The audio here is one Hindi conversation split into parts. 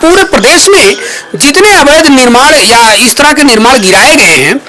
पूरे प्रदेश में जितने अवैध निर्माण या इस तरह के निर्माण गिराए गए हैं,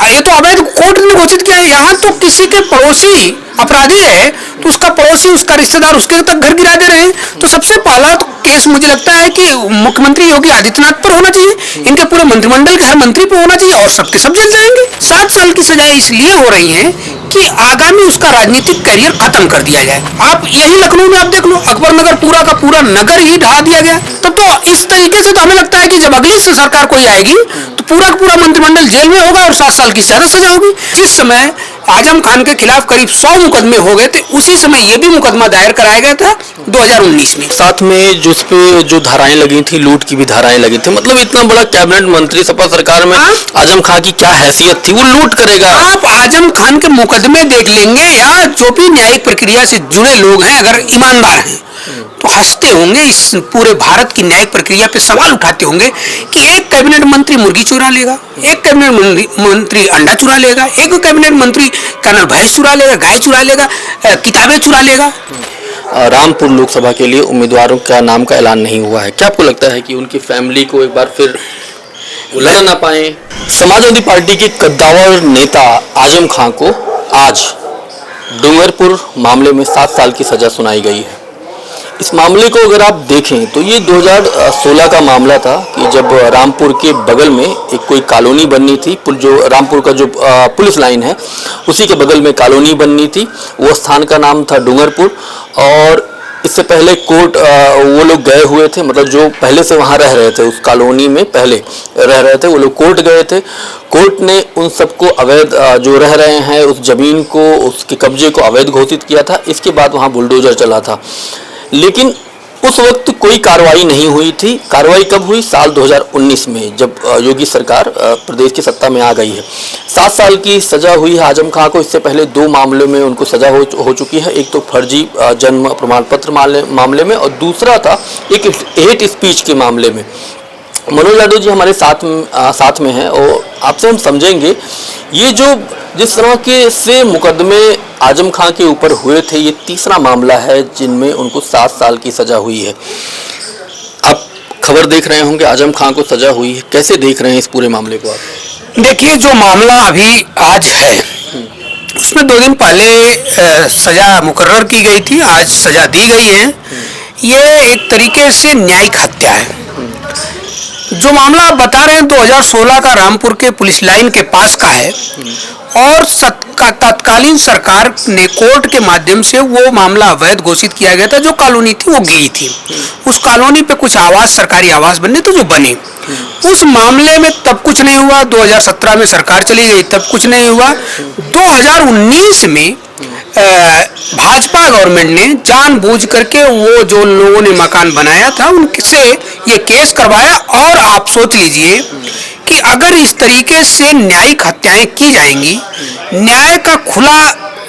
ये तो अवैध कोर्ट ने घोषित किया है। यहाँ तो किसी के पड़ोसी अपराधी है तो उसका पड़ोसी, उसका रिश्तेदार उसके तक घर गिरा दे रहे हैं। तो सबसे पहला तो केस मुझे लगता है कि मुख्यमंत्री योगी आदित्यनाथ पर होना चाहिए, इनके पूरे मंत्रिमंडल के हर मंत्री पर होना चाहिए, और सबके सब जेल जाएंगे। 7 साल की सजाएं इसलिए हो रही हैं कि आगामी उसका राजनीतिक करियर खत्म कर दिया जाए। आप यही लखनऊ में आप देख लो, अकबर नगर पूरा का पूरा नगर ही ढहा दिया गया। तब तो इस तरीके से तो हमें लगता है कि जब अगली से सरकार कोई आएगी तो पूरा का पूरा मंत्रिमंडल जेल में होगा और 7 साल की ज्यादा सजा होगी। जिस समय आजम खान के खिलाफ करीब 100 मुकदमे हो गए थे, उसी समय ये भी मुकदमा दायर कराया गया था 2019 में। साथ में जिस पे जो धाराएं लगी थी, लूट की भी धाराएं लगी थी। मतलब इतना बड़ा कैबिनेट मंत्री सपा सरकार में आजम खान की क्या हैसियत थी, वो लूट करेगा। आप आजम खान के मुकदमे देख लेंगे या जो भी न्यायिक प्रक्रिया से जुड़े लोग हैं, अगर ईमानदार हैं तो हंसते होंगे, इस पूरे भारत की न्यायिक प्रक्रिया पे सवाल उठाते होंगे कि एक कैबिनेट मंत्री मुर्गी चुरा लेगा, एक कैबिनेट मंत्री अंडा चुरा लेगा, एक कैबिनेट मंत्री कर्नल भैंस चुरा लेगा, गाय चुरा लेगा, किताबें चुरा लेगा। रामपुर लोकसभा के लिए उम्मीदवारों का नाम का ऐलान नहीं हुआ है। क्या आपको लगता है कि उनकी फैमिली को एक बार फिर लड़ ना पाए? समाजवादी पार्टी के कद्दावर नेता आजम खान को आज डूंगरपुर मामले में 7 साल की सजा सुनाई गई है। इस मामले को अगर आप देखें तो ये 2016 का मामला था कि जब रामपुर के बगल में एक कोई कॉलोनी बननी थी, जो रामपुर का जो पुलिस लाइन है उसी के बगल में कॉलोनी बननी थी। वो स्थान का नाम था डूंगरपुर, और इससे पहले कोर्ट वो लोग गए हुए थे, मतलब जो पहले से वहाँ रह रहे थे उस कॉलोनी में पहले रह रहे थे, वो लोग कोर्ट गए थे। कोर्ट ने उन सबको अवैध जो रह रहे हैं उस जमीन को, उसके कब्जे को अवैध घोषित किया था। इसके बाद वहाँ बुलडोजर चला था, लेकिन उस वक्त कोई कार्रवाई नहीं हुई थी। कार्रवाई कब हुई? साल 2019 में, जब योगी सरकार प्रदेश की सत्ता में आ गई है। 7 साल की सजा हुई है आजम खान को। इससे पहले 2 मामलों में उनको सजा हो चुकी है। एक तो फर्जी जन्म प्रमाण पत्र मामले में, और दूसरा था एक हेट स्पीच के मामले में। मनोज यादव जी हमारे साथ में हैं और आपसे हम समझेंगे ये जो जिस तरह के से मुकदमे आजम खान के ऊपर हुए थे, ये तीसरा मामला है जिनमें उनको 7 साल की सजा हुई है। आप खबर देख रहे होंगे, आजम खान को सजा हुई है, कैसे देख रहे हैं इस पूरे मामले को आप? देखिए, जो मामला अभी आज है उसमें 2 दिन पहले सजा मुकर्रर की गई थी, आज सजा दी गई है। ये एक तरीके से न्यायिक हत्या है। जो मामला आप बता रहे हैं 2016 का रामपुर के पुलिस लाइन के पास का है, और तत्कालीन सरकार ने कोर्ट के माध्यम से वो मामला अवैध घोषित किया गया था। जो कॉलोनी थी वो गई थी, उस कॉलोनी पे कुछ आवास, सरकारी आवास बनने तो जो बने, उस मामले में तब कुछ नहीं हुआ। 2017 में सरकार चली गई, तब कुछ नहीं हुआ। 2019 में भाजपा गवर्नमेंट ने जानबूझ करके वो जो लोगों ने मकान बनाया था उनसे ये केस करवाया। और आप सोच लीजिए कि अगर इस तरीके से न्यायिक हत्याएं की जाएंगी, न्याय का खुला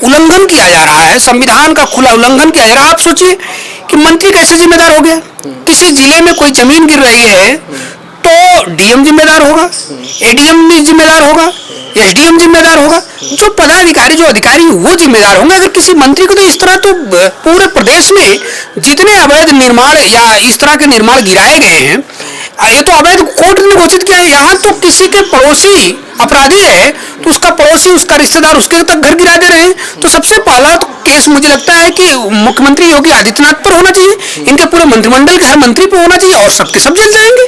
उल्लंघन किया जा रहा है, संविधान का खुला उल्लंघन किया जा रहा है। आप सोचिए कि मंत्री कैसे जिम्मेदार हो गया? किसी जिले में कोई जमीन गिर रही है तो डीएम जिम्मेदार होगा, एडीएम भी जिम्मेदार होगा, एसडीएम जिम्मेदार होगा, जो पदाधिकारी जो अधिकारी वो जिम्मेदार होंगे। अगर किसी मंत्री को तो इस तरह तो पूरे प्रदेश में जितने अवैध निर्माण या इस तरह के निर्माण गिराए गए हैं, ये तो अवैध कोर्ट ने घोषित किया है। यहाँ तो किसी के पड़ोसी अपराधी है तो उसका पड़ोसी, उसका रिश्तेदार उसके तक घर गिरा दे रहे हैं। तो सबसे पहला तो केस मुझे लगता है कि मुख्यमंत्री योगी आदित्यनाथ पर होना चाहिए, इनके पूरे मंत्रिमंडल के हर मंत्री पर होना चाहिए, और सबके सब जेल जाएंगे।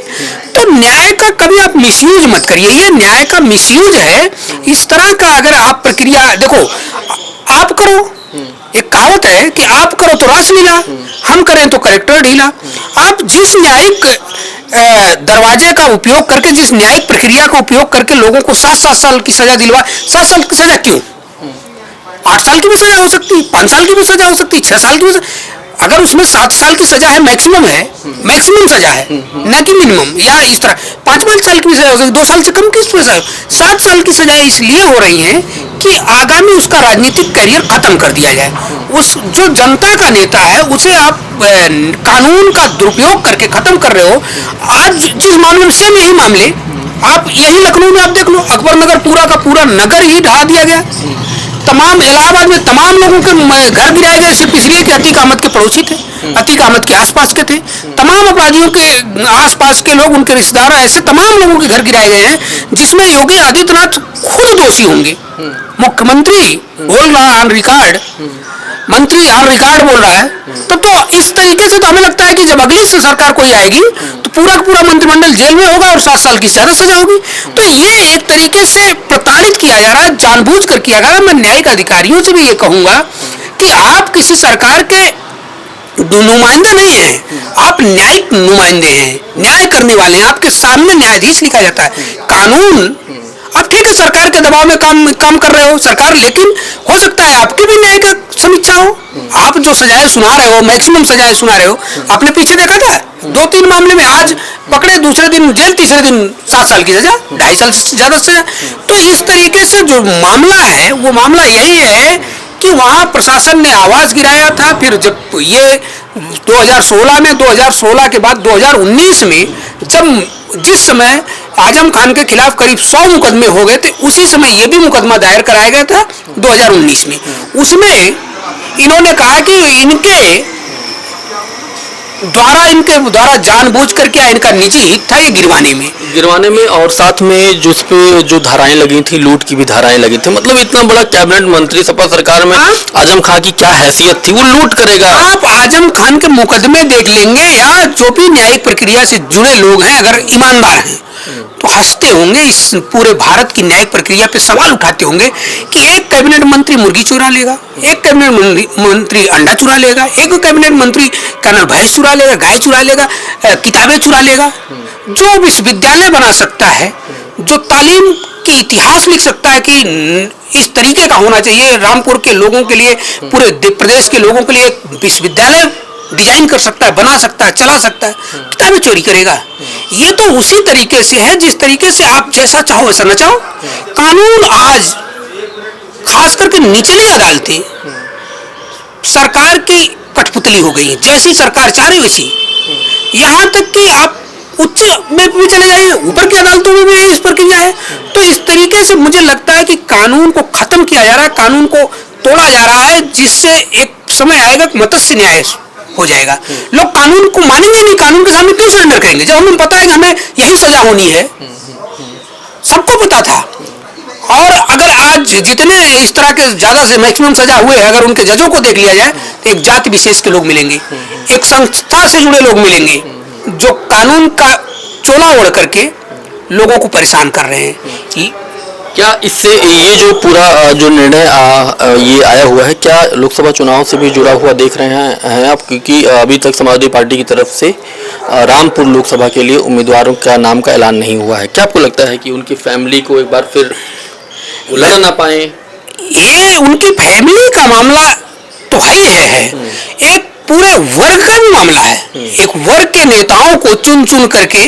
तो न्याय का कभी आप मिसयूज मत करिए, ये न्याय का मिसयूज है। इस तरह का अगर आप प्रक्रिया देखो, आप करो, एक कहावत है कि आप करो तो रास लीला, हम करें तो कलेक्टर ढीला। आप जिस न्यायिक दरवाजे का उपयोग करके, जिस न्यायिक प्रक्रिया का उपयोग करके लोगों को 7-7 साल की सजा दिलवा, 7 साल की सजा क्यों? 8 साल की भी सजा हो सकती, 5 साल की भी सजा हो सकती, 6 साल की भी। अगर उसमें 7 साल की सजा है, मैक्सिमम सजा है, न कि मिनिमम, या इस तरह 5-5 साल की भी सजा हो सकती, 2 साल से कम की सजा। 7 साल की सजा इसलिए हो रही है कि आगामी उसका राजनीतिक करियर खत्म कर दिया जाए। उस जो जनता का नेता है उसे आप कानून का दुरुपयोग करके खत्म कर रहे हो। आज जिस मामले में, सेम यही मामले आप यही लखनऊ में आप देख लो, अकबर नगर पूरा का पूरा नगर ही ढहा दिया गया। तमाम इलाहाबाद में तमाम लोगों के घर गिराए गए सिर्फ इसलिए कि अतीक अहमद के पड़ोसी थे। अतीक अहमद के आसपास के थे, तमाम अपराधियों के आसपास के लोग, उनके रिश्तेदार, ऐसे तमाम लोगों के घर गिराए गए हैं, जिसमें योगी आदित्यनाथ खुद दोषी होंगे। मुख्यमंत्री बोल रहा है ऑन रिकॉर्ड, मंत्री ऑन रिकॉर्ड बोल रहा है, तो इस तरीके से तो हमें लगता है कि जब अगली सरकार कोई आएगी तो पूरा का पूरा मंत्रिमंडल जेल में होगा और 7 साल की ज्यादा सजा होगी। तो ये एक तरीके से प्रताड़ित किया जा रहा है, जानबूझकर किया जा रहा है। मैं न्यायिक अधिकारियों से भी ये कहूंगा कि आप किसी सरकार के नुमाइंदे नहीं हैं, आप न्यायिक नुमाइंदे हैं, न्याय करने वाले हैं। आपके सामने न्यायाधीश लिखा जाता है, कानून। अब ठीक है, सरकार के दबाव में काम कर रहे हो सरकार, लेकिन हो सकता है आपकी भी न्याय का समीक्षा हो। आप जो सजाएं सुना रहे हो, मैक्सिमम सजाएं सुना रहे हो, आपने पीछे देखा था 2-3 मामले में आज पकड़े, दूसरे दिन जेल, तीसरे दिन 7 साल की सजा, 2.5 साल से ज्यादा सजा। तो इस तरीके से जो मामला है वो मामला यही है कि वहां प्रशासन ने आवाज गिराया था। फिर जब ये 2016 में, 2016 के बाद 2019 में, जब जिस समय आजम खान के खिलाफ करीब 100 मुकदमे हो गए थे, उसी समय ये भी मुकदमा दायर कराया गया था 2019 में। उसमें इन्होंने कहा कि इनके द्वारा जानबूझ कर क्या इनका निजी हित था ये गिरवाने में और साथ में जो उस पे जो धाराएं लगी थी, लूट की भी धाराएं लगी थी। मतलब इतना बड़ा कैबिनेट मंत्री सपा सरकार में आजम खान की क्या हैसियत थी, वो लूट करेगा। आप आजम खान के मुकदमे देख लेंगे या जो भी न्यायिक प्रक्रिया से जुड़े लोग हैं, अगर ईमानदार हैं तो हंसते होंगे, इस पूरे भारत की न्यायिक प्रक्रिया पे सवाल उठाते होंगे कि एक कैबिनेट मंत्री मुर्गी चुरा लेगा, एक कैबिनेट मंत्री अंडा चुरा लेगा, एक कैबिनेट मंत्री कर्नल भैंस चुरा लेगा, गाय चुरा लेगा, किताबें चुरा लेगा। जो विश्वविद्यालय बना सकता है, जो तालीम की इतिहास लिख सकता है कि इस तरीके का होना चाहिए, रामपुर के लोगों के लिए, पूरे प्रदेश के लोगों के लिए एक विश्वविद्यालय डिजाइन कर सकता है, बना सकता है, चला सकता है, किताबें चोरी करेगा। ये तो उसी तरीके से है जिस तरीके से आप जैसा चाहो वैसा न चाहो। कानून आज खास करके निचली अदालतें सरकार की कठपुतली हो गई है, जैसी सरकार चाह रही वैसी। यहाँ तक कि आप उच्च में भी चले जाइए, ऊपर की अदालतों में भी इस प्रक्रिया है। तो इस तरीके से मुझे लगता है कि कानून को खत्म किया जा रहा है, कानून को तोड़ा जा रहा है, जिससे एक समय आएगा कि मत्स्य न्याय हो जाएगा। लोग कानून को मानेंगे नहीं, कानून के सामने क्यों सरेंडर करेंगे जब हमें पता है कि हमें यही सजा होनी है। सबको पता था। और अगर आज जितने इस तरह के ज्यादा से मैक्सिमम सजा हुए, अगर उनके जजों को देख लिया जाए तो एक जाति विशेष के लोग मिलेंगे, एक संस्था से जुड़े लोग मिलेंगे, जो कानून का चोला ओढ़ करके लोगों को परेशान कर रहे हैं। क्या इससे ये जो पूरा जो निर्णय ये आया हुआ है, क्या लोकसभा चुनाव से भी जुड़ा हुआ देख रहे हैं आप? क्योंकि अभी तक समाजवादी पार्टी की तरफ से रामपुर लोकसभा के लिए उम्मीदवारों का नाम का ऐलान नहीं हुआ है। क्या आपको लगता है कि उनकी फैमिली को एक बार फिर लड़ ना पाए? ये उनकी फैमिली का मामला तो है। एक पूरे वर्ग का भी मामला है। एक वर्ग के नेताओं को चुन चुन करके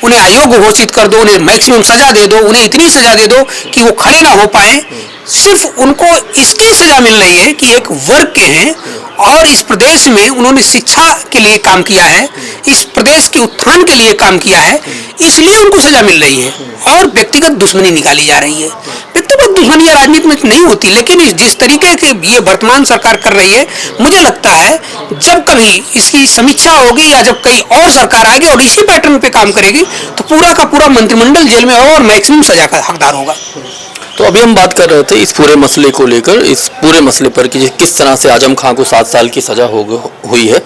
उन्हें अयोग्य घोषित कर दो, उन्हें मैक्सिमम सजा दे दो, उन्हें इतनी सजा दे दो कि वो खड़े ना हो पाए। सिर्फ उनको इसकी सजा मिल रही है कि एक वर्ग के हैं और इस प्रदेश में उन्होंने शिक्षा के लिए काम किया है, इस प्रदेश के उत्थान के लिए काम किया है, इसलिए उनको सजा मिल रही है। और व्यक्तिगत दुश्मनी निकाली जा रही है। व्यक्तिगत दुश्मनी राजनीति में नहीं होती, लेकिन जिस तरीके की ये वर्तमान सरकार कर रही है, मुझे लगता है जब कभी इसकी समीक्षा होगी या जब कहीं और सरकार आएगी और इसी पैटर्न पे काम करेगी तो पूरा का पूरा मंत्रिमंडल जेल में होगा और मैक्सिमम सजा का हकदार होगा। तो अभी हम बात कर रहे थे इस पूरे मसले को लेकर, इस पूरे मसले पर कि किस तरह से आजम खान को 7 साल की सजा हुई है।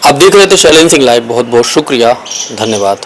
आप देख रहे थे शैलेंद्र सिंह लाइव। बहुत बहुत शुक्रिया, धन्यवाद।